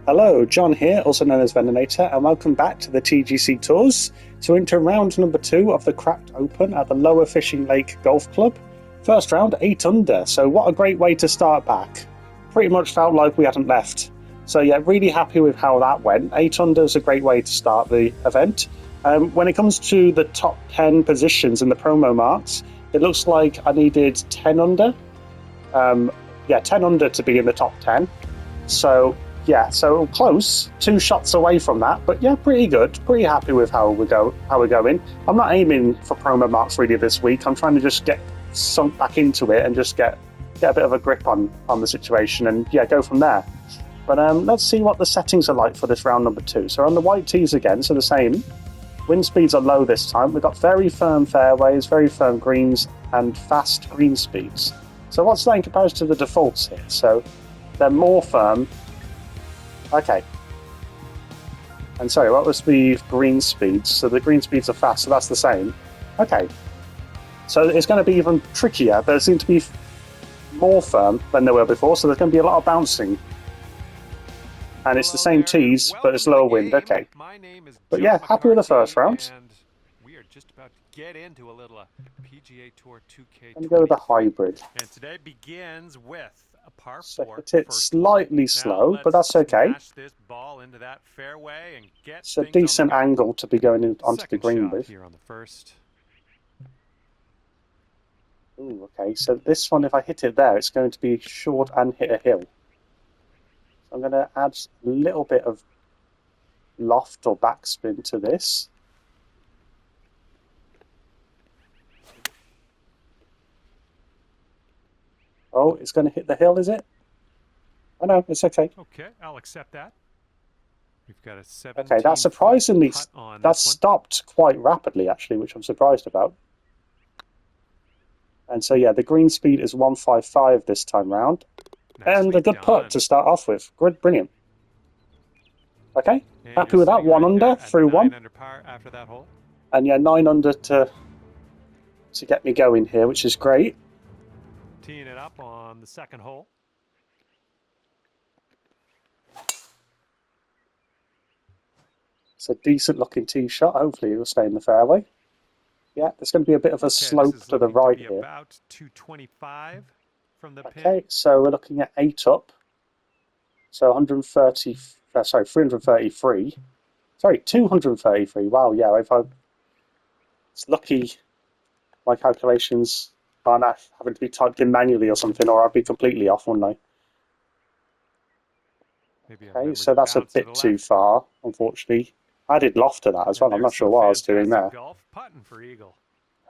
Hello, John here, also known as Veninator, and welcome back to the TGC Tours. So into round number 2 of the Cracked Open at the Lower Fishing Lake Golf Club. First round, 8 under, so what a great way to start back. Pretty much felt like we hadn't left. So yeah, really happy with how that went. 8 under is a great way to start the event. When it comes to the top 10 positions in the promo marks, it looks like I needed 10 under. 10 under to be in the top 10. So yeah, so close, 2 shots away from that, but yeah, pretty good. Pretty happy with how we're going. I'm not aiming for promo marks really this week. I'm trying to just get sunk back into it and just get a bit of a grip on the situation and yeah, go from there. But let's see what the settings are like for this round number 2. So on the white tees again, so the same. Wind speeds are low this time. We've got very firm fairways, very firm greens, and fast green speeds. So what's that in comparison to the defaults here? So they're more firm. Okay. And sorry, what was the green speeds? So the green speeds are fast, so that's the same. Okay. So it's going to be even trickier. They seem to be more firm than they were before, so there's going to be a lot of bouncing. And it's the same tees, but it's lower wind. Okay. But yeah, happy with the first round. We are just about to get into a little PGA Tour 2K. I'm going to go with the hybrid. And today begins with a par 4. So it's slightly slow, but that's okay. This ball into that fairway and get it's a decent angle to be going onto the green with. Here on the first. Ooh, okay, so this one, if I hit it there, it's going to be short and hit a hill. So I'm going to add a little bit of loft or backspin to this. Oh, it's going to hit the hill, is it? Oh no, it's okay. Okay, I'll accept that. We've got a 17. Okay, that's surprisingly, that stopped quite rapidly actually, which I'm surprised about. And so yeah, the green speed is 155 this time round. And a good putt to start off with. Good, brilliant. Okay, happy with that. 1 under through 1. Under par after that hole. And yeah, 9 under to get me going here, which is great. Teeing it up on the second hole. It's a decent looking tee shot. Hopefully it will stay in the fairway. Yeah, there's going to be a bit of a slope to the right here. About 225 from the pin. Okay, so we're looking at 8 up. So 333. Sorry, 233. Wow, yeah, it's lucky my calculations aren't having to be typed in manually or something, or I'd be completely off, wouldn't I? Okay, so that's a bit too far, unfortunately. I did loft to that as well. I'm not sure what I was doing there.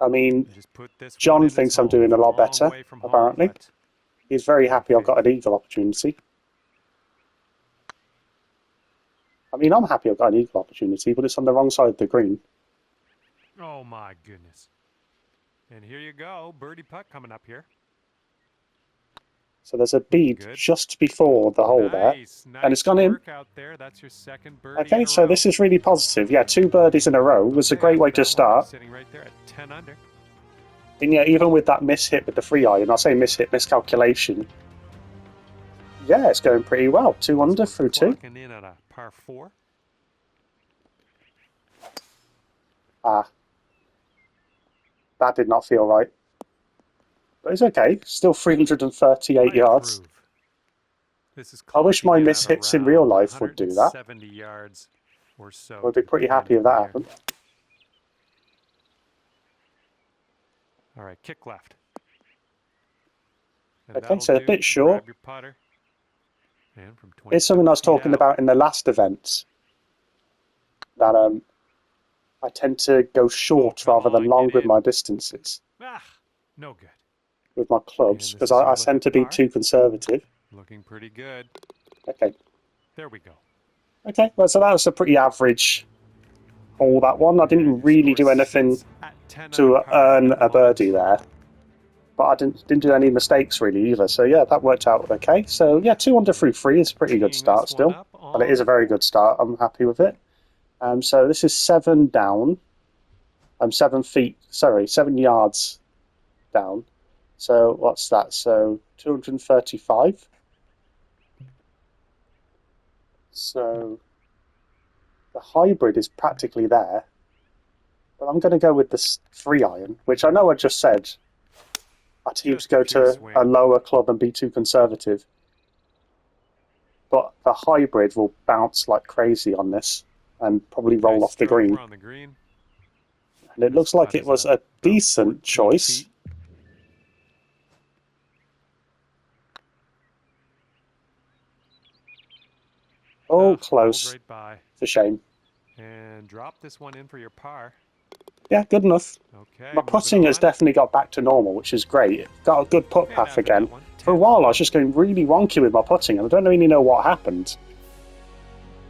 I mean, John thinks I'm doing a lot better, apparently. He's very happy I've got an eagle opportunity. I mean, I'm happy I've got an eagle opportunity, but it's on the wrong side of the green. Oh my goodness. And here you go, birdie putt coming up here. So there's a bead just before the hole there, and it's gone in. That's your second birdie okay, so this is really positive. Yeah, 2 birdies in a row was a great way to start. Sitting right there at 10 under. And yeah, even with that miss hit with the free iron, I say miss hit, miscalculation. Yeah, it's going pretty well. 2 under through 2. In at a par 4. That did not feel right. But it's okay. Still 338 yards. I wish my miss hits in real life would do that. 70 yards or so. I'd be pretty happy if that happened. All right, kick left. Okay, so a bit short. It's something I was talking about in the last event. That I tend to go short rather than long with my distances. No good. With my clubs, because I tend to be too conservative. Looking pretty good. Okay. There we go. Okay, well, so that was a pretty average hole, that one. I didn't really do anything to earn a birdie there. But I didn't do any mistakes, really, either. So, yeah, that worked out okay. So, yeah, 2 under through 3 is a pretty good start still. But it is a very good start. I'm happy with it. So this is 7 down. 7 yards down. So what's that? So 235. So the hybrid is practically there. But I'm going to go with this 3-iron, which I know I just said our teams go to a lower club and be too conservative. But the hybrid will bounce like crazy on this and probably roll off the green. And it looks like it was a decent choice. Oh, close. It's a shame. And drop this one in for your par. Yeah, good enough. Okay, my putting has definitely got back to normal, which is great. Got a good putt path again. For a while I was just going really wonky with my putting, and I don't really know what happened.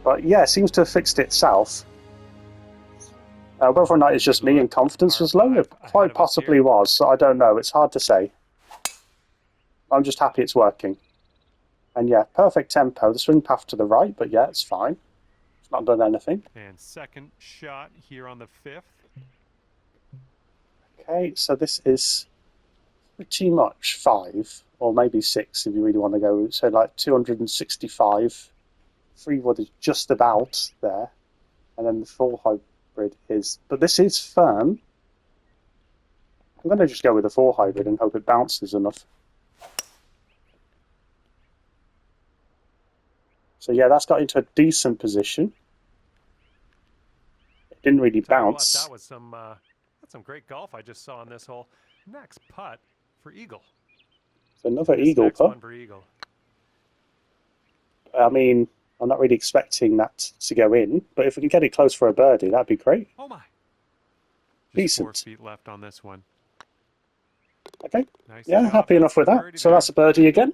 But yeah, it seems to have fixed itself. Whether or not it's just me and confidence was low, it quite possibly was. So I don't know, it's hard to say. I'm just happy it's working. And yeah, perfect tempo. The swing path to the right, but yeah, it's fine. It's not done anything. And second shot here on the 5th. Okay, so this is pretty much 5, or maybe 6 if you really want to go. So like 265. 3 wood is just about there. And then the full hybrid is... But this is firm. I'm going to just go with the 4 hybrid and hope it bounces enough. So yeah, that's got into a decent position. It didn't really bounce. That was some great golf I just saw on this hole. Next putt for eagle. It's another eagle putt. One for eagle. I mean, I'm not really expecting that to go in, but if we can get it close for a birdie, that'd be great. Oh my! Decent. 4 feet left on this one. Okay. Nice yeah, job. happy enough with that. So that's a birdie again.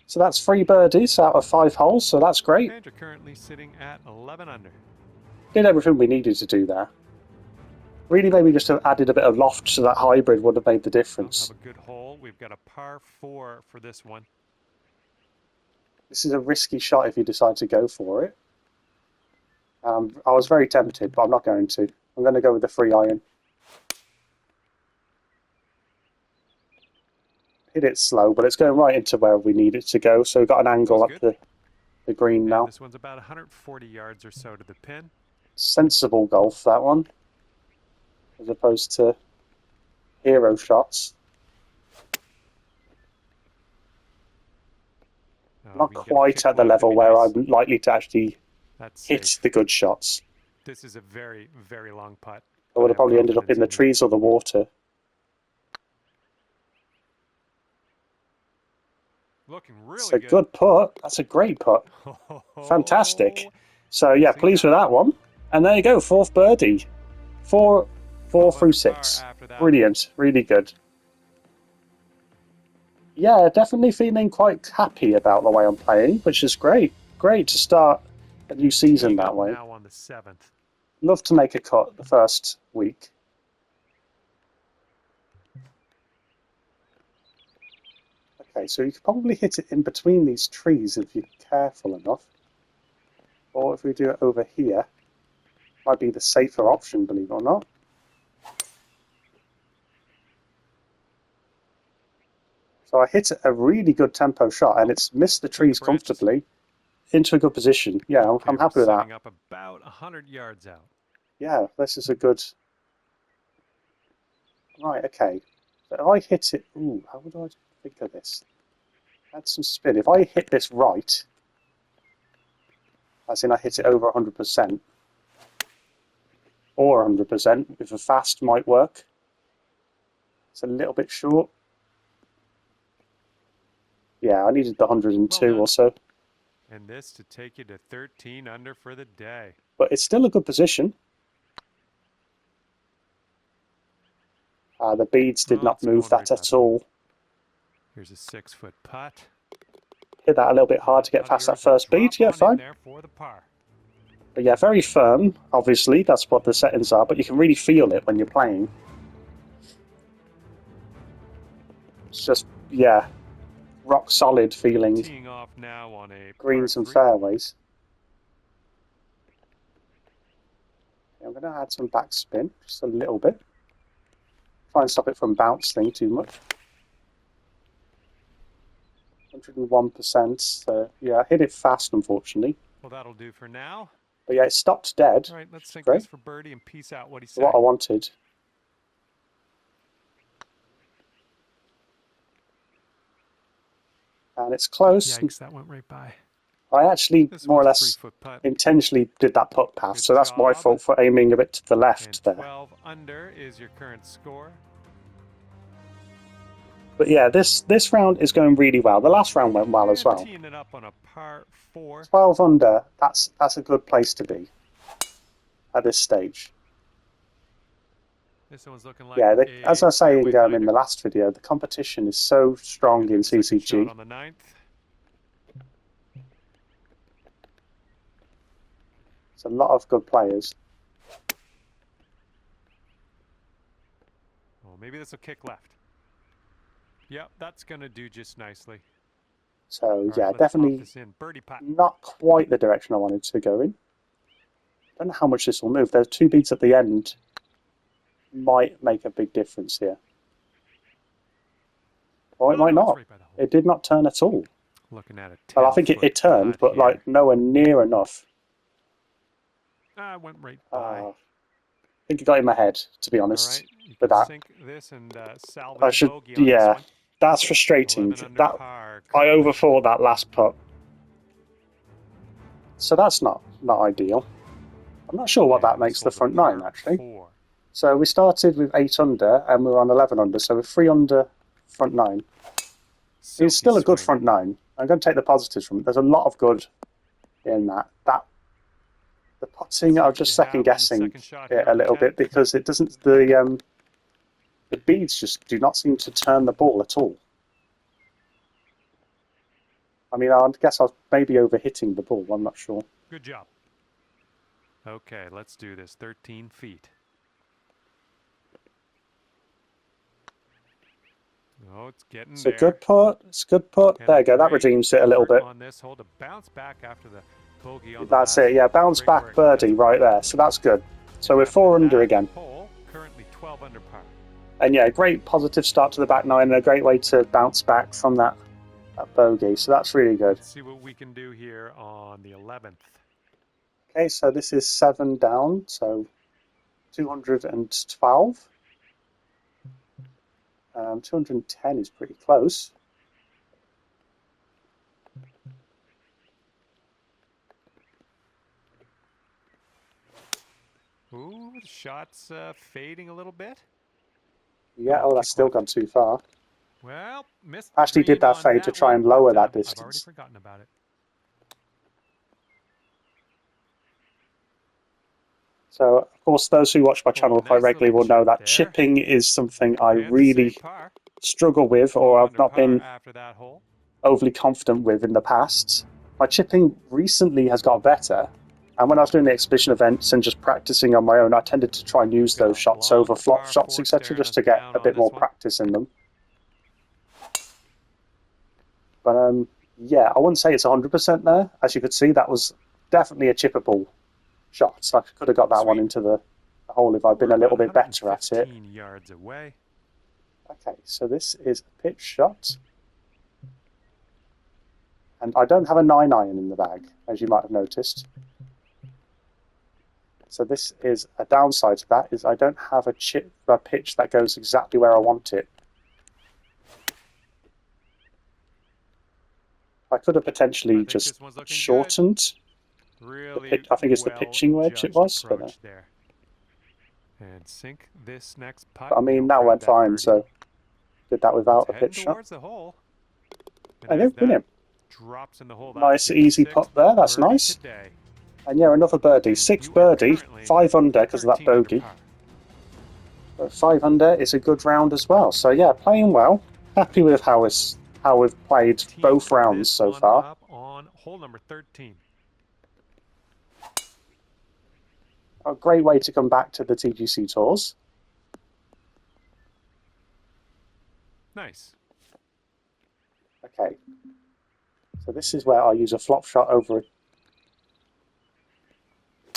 So that's 3 birdies out of 5 holes, so that's great. And you're currently sitting at 11 under. Did everything we needed to do there. Really, maybe just have added a bit of loft to that hybrid would have made the difference. Have a good hole. We've got a par 4 for this one. This is a risky shot if you decide to go for it. I was very tempted, but I'm not going to. I'm going to go with the 3-iron. Hit it slow, but it's going right into where we need it to go. So we've got an angle up the green now. This one's about 140 yards or so to the pin. Sensible golf, that one. As opposed to hero shots. Not quite at the level where I'm likely to actually hit the good shots. This is a very, very long putt. I would have probably ended up in the trees or the water. Looking really good. It's a good putt. That's a great putt. Fantastic. So yeah, pleased with that one. And there you go, 4th birdie. 4 through 6. Brilliant. Really good. Yeah, definitely feeling quite happy about the way I'm playing, which is great. Great to start a new season that way. Now on the 7th. Love to make a cut the first week. Okay, so you could probably hit it in between these trees if you're careful enough. Or if we do it over here, might be the safer option, believe it or not. So I hit a really good tempo shot, and it's missed the trees comfortably into a good position. Yeah, I'm happy with that. Up about 100 yards out. Yeah, this is a good... Right, okay. So if I hit it... Ooh, how would I think of this? Add some spin. If I hit this right, as in I hit it over 100%, or 100%, if a fast might work. It's a little bit short. Yeah, I needed the 102 or so. And this to take you to 13 under for the day. But it's still a good position. The beads did not move that at all. Here's a 6-foot putt. Hit that a little bit hard to get past that first bead. Yeah, fine. But yeah, very firm, obviously. That's what the settings are. But you can really feel it when you're playing. It's just, yeah, rock solid feeling. Teeing off now on a greens and fairways. I'm going to add some backspin, just a little bit. Try and stop it from bouncing too much. 101%. So yeah, I hit it fast, unfortunately. Well, that'll do for now. But yeah, it stopped dead. All right, let's sink Great. this for birdie and peace out. What he said. What I wanted. And it's close. Yikes, that went right by. I actually This more or one's a less 3-foot putt. intentionally did that putt path, Good so that's my job. fault for aiming a bit to the left And there. 12 under is your current score. But yeah, this round is going really well. The last round went well as well. Teeing it up on a par 4. 12 under, that's a good place to be at this stage. This one's looking like Yeah, as I was saying in the last video, the competition is so strong in CCG. On the 9th. It's a lot of good players. Oh, maybe this will kick left. Yep, that's going to do just nicely. So All right, definitely birdie putt. not quite the direction I wanted to go in. Don't know how much this will move. There's 2 beats at the end. Might make a big difference here. Or it might not. Right, it did not turn at all. Looking at it. Well, I think it turned, but here. like nowhere near enough. I went right by. I think it got in my head, to be honest. All right, you with can that. Sink this and salvage I should, bogey on yeah. this one. That's frustrating. 11 under That par. I overthought that last putt, so that's not ideal. I'm not sure what that makes the front 9 actually. 4. So we started with 8 under and we were on 11 under, so we're 3 under front 9. It's still a good front 9. I'm going to take the positives from it. There's a lot of good in that. The putting, I'm just second guessing it a little bit because it doesn't. The beads just do not seem to turn the ball at all. I mean, I guess I was maybe overhitting the ball. I'm not sure. Good job. Okay, let's do this. 13 feet. Oh, it's getting It's there. a good putt. It's a good putt. There you go. That redeems it a little bit. On this hole to bounce back after the bogey on That's the it. Yeah, bounce back birdie right there. So that's good. So we're 4 under again. Hole, currently 12 under par. And yeah, great positive start to the back 9 and a great way to bounce back from that bogey. So that's really good. Let's see what we can do here on the 11th. Okay, so this is 7 down, so 212. 210 is pretty close. Ooh, the shot's fading a little bit. Yeah, oh, that's still gone too far. Well, missed. Actually did that fade to try and lower that distance. I've already forgotten about it. So, of course, those who watch my channel quite regularly will know that chipping is something I really struggle with, or I've not been overly confident with in the past. My chipping recently has got better, and when I was doing the exhibition events and just practicing on my own, I tended to try and use those shots over flop shots, etc., just to get a bit more practice in them. But yeah, I wouldn't say it's 100% there. As you could see, that was definitely a chippable shot. So I could have got that one into the hole if I'd been a little bit better at it. Yards away. Okay, so this is a pitch shot. And I don't have a 9-iron in the bag, as you might have noticed. So this is a downside to that, is I don't have a pitch that goes exactly where I want it. I could have potentially just shortened. Really I think it's the pitching wedge it was. But, and sink this next putt. but I mean, that went fine, so did that without a pitch shot. The hole. Okay, brilliant. Drops in the hole. Nice, easy putt there. That's nice. Today. And yeah, another birdie. 6th birdie, 5 under because of that bogey. But 5 under is a good round as well. So yeah, playing well. Happy with how we've played both rounds so far. Up on hole number 13. A great way to come back to the TGC tours. Nice. Okay. So this is where I use a flop shot over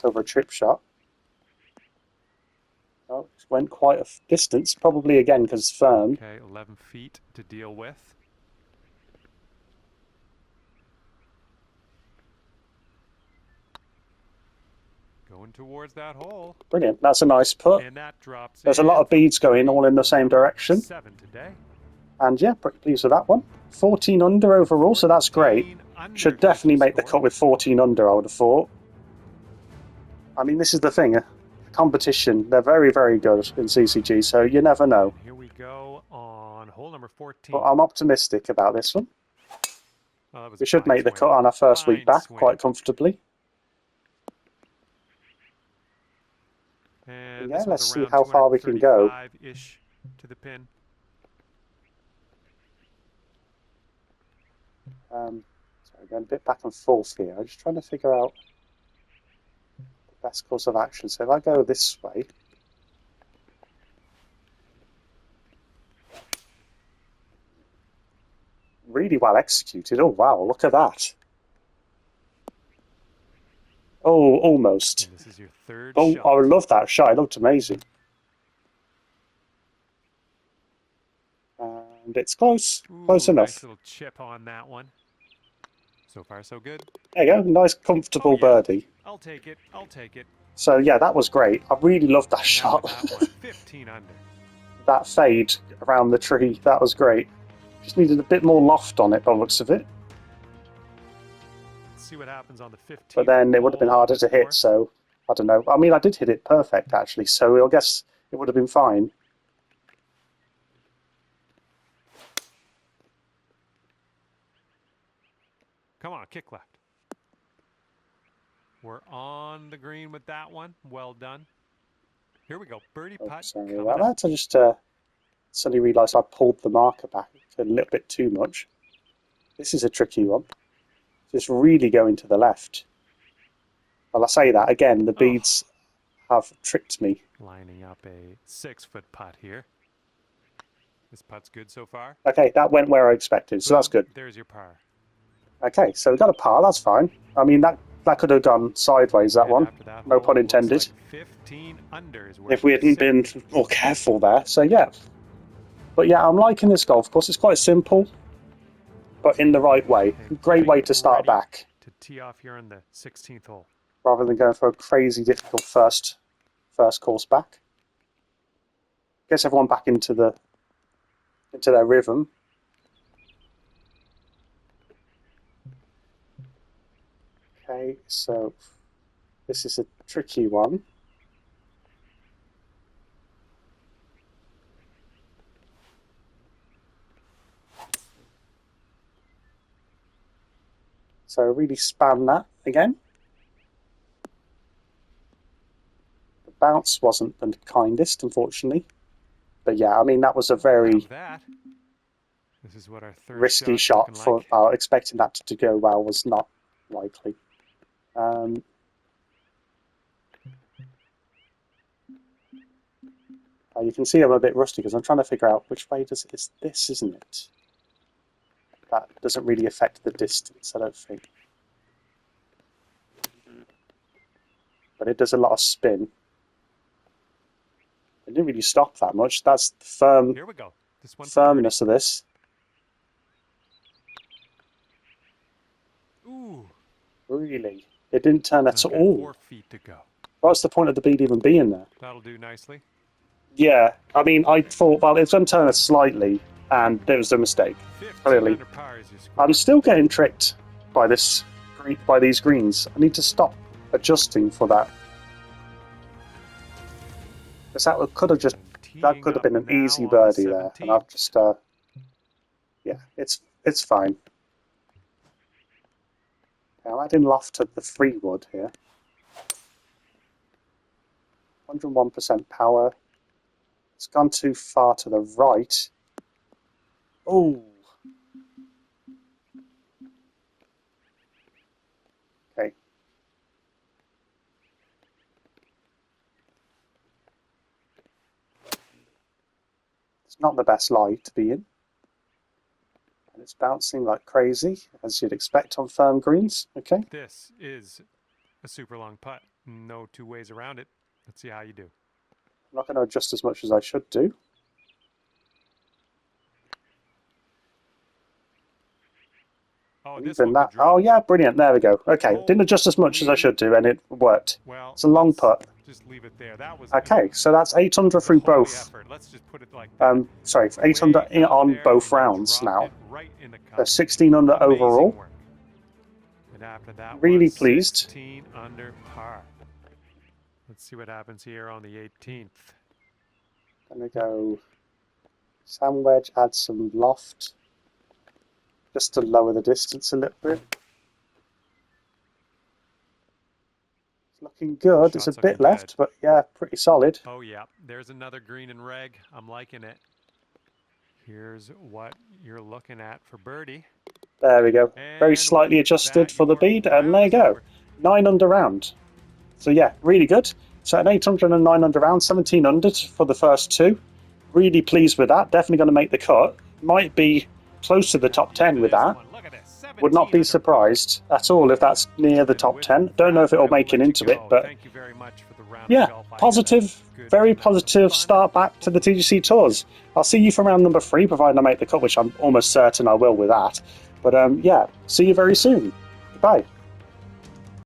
a trip shot. Oh, it went quite a distance, probably again because it's firm. Okay, 11 feet to deal with. Going towards that hole. Brilliant. That's a nice putt. And that drops There's a lot of beads going all in the same direction. 7 today. And yeah, pretty pleased with that one. 14 under overall, so that's great. Should definitely make the cut with 14 under, I would have thought. I mean, this is the thing. Competition, they're very, very good in CCG, so you never know. Here we go on hole number 14. But I'm optimistic about this one. Well, that was We should make the cut on our first week back quite comfortably. And yeah, let's see how far we can go. Ish to the pin. Sorry, going a bit back and forth here. I'm just trying to figure out the best course of action. So if I go this way, really well executed. Oh wow, look at that. Oh, almost. And this is your third shot. I love that shot. It looked amazing. And it's close. Close enough. Nice little chip on that one. So far, so good. There you go. Nice, comfortable birdie. I'll take it. I'll take it. So, yeah, that was great. I really loved that shot. That one, 15 under. That fade around the tree, that was great. Just needed a bit more loft on it by the looks of it. See what happens on the 15th. But then it would have been harder to hit, so I don't know. I mean, I did hit it perfect, actually, so I guess it would have been fine. Come on, kick left. We're on the green with that one. Well done. Here we go. Birdie putt. Sorry about that. I just suddenly realised I pulled the marker back a little bit too much. This is a tricky one. Just really going to the left. Well, I say that again, the beads have tricked me. Lining up a 6-foot putt here. This putt's good so far. Okay, that went where I expected, so that's good. There's your par. Okay, so we got a par, that's fine. I mean, that could have gone sideways, that one. No pun intended. Like 15 under is if we hadn't been more careful there, so yeah. But yeah, I'm liking this golf course. It's quite simple, but in the right way. Great way to start back. To tee off here on the 16th hole. Rather than going for a crazy difficult first course back. Gets everyone back into their rhythm. Okay, so this is a tricky one. So really span that again. The bounce wasn't the kindest, unfortunately. But yeah, I mean, that was a very this is what our third risky shot. For expecting that to go well was not likely. You can see I'm a bit rusty because I'm trying to figure out which way it's this, isn't it? That doesn't really affect the distance, I don't think. But it does a lot of spin. It didn't really stop that much. That's the Here we go. This one firmness of this. Ooh. Really? It didn't turn at all. 4 feet to go. What's the point of the bead even being there? That'll do nicely. Yeah, I mean, I thought, well, it's going to turn it slightly, and there was a mistake. Clearly, I'm still getting tricked by these greens. I need to stop adjusting for that. Because that could have been an easy birdie there, and I've just, yeah, it's fine. Now I'm adding loft to the 3 wood here. 101% power. It's gone too far to the right. Oh. Okay. It's not the best lie to be in. And it's bouncing like crazy, as you'd expect on firm greens. Okay. This is a super long putt. No two ways around it. Let's see how you do. I'm not going to adjust as much as I should do. Oh, this Even one that. could drop. Oh, yeah, brilliant. There we go. Okay, didn't adjust as much as I should do, and it worked. Well, It's a long putt. just leave it there. That was Okay, so that's 8 under a through holy both. effort. Let's just put it like that. Sorry, 8 Way under out on there, both and you rounds dropped now. it right in the cup. So 16 under Amazing overall. work. And after that, Really was pleased. 16 under par. Let's see what happens here on the 18th. Gonna go sand wedge, add some loft, just to lower the distance a little bit. It's looking good. It's a Shot's bit looking left, good. but yeah, pretty solid. Oh yeah, there's another green and reg. I'm liking it. Here's what you're looking at for birdie. There we go. Very And slightly with adjusted that, for the your bead, and round there you is go. over. 9 under round. So yeah, really good. So an 800 and 9 under round, 17 under for the first two. Really pleased with that. Definitely going to make the cut. Might be close to the top 10 with that. Would not be surprised at all if that's near the top 10. Don't know if it'll make it into it, but yeah, positive, very positive start back to the TGC Tours. I'll see you for round number 3, providing I make the cut, which I'm almost certain I will with that. But yeah, see you very soon. Goodbye.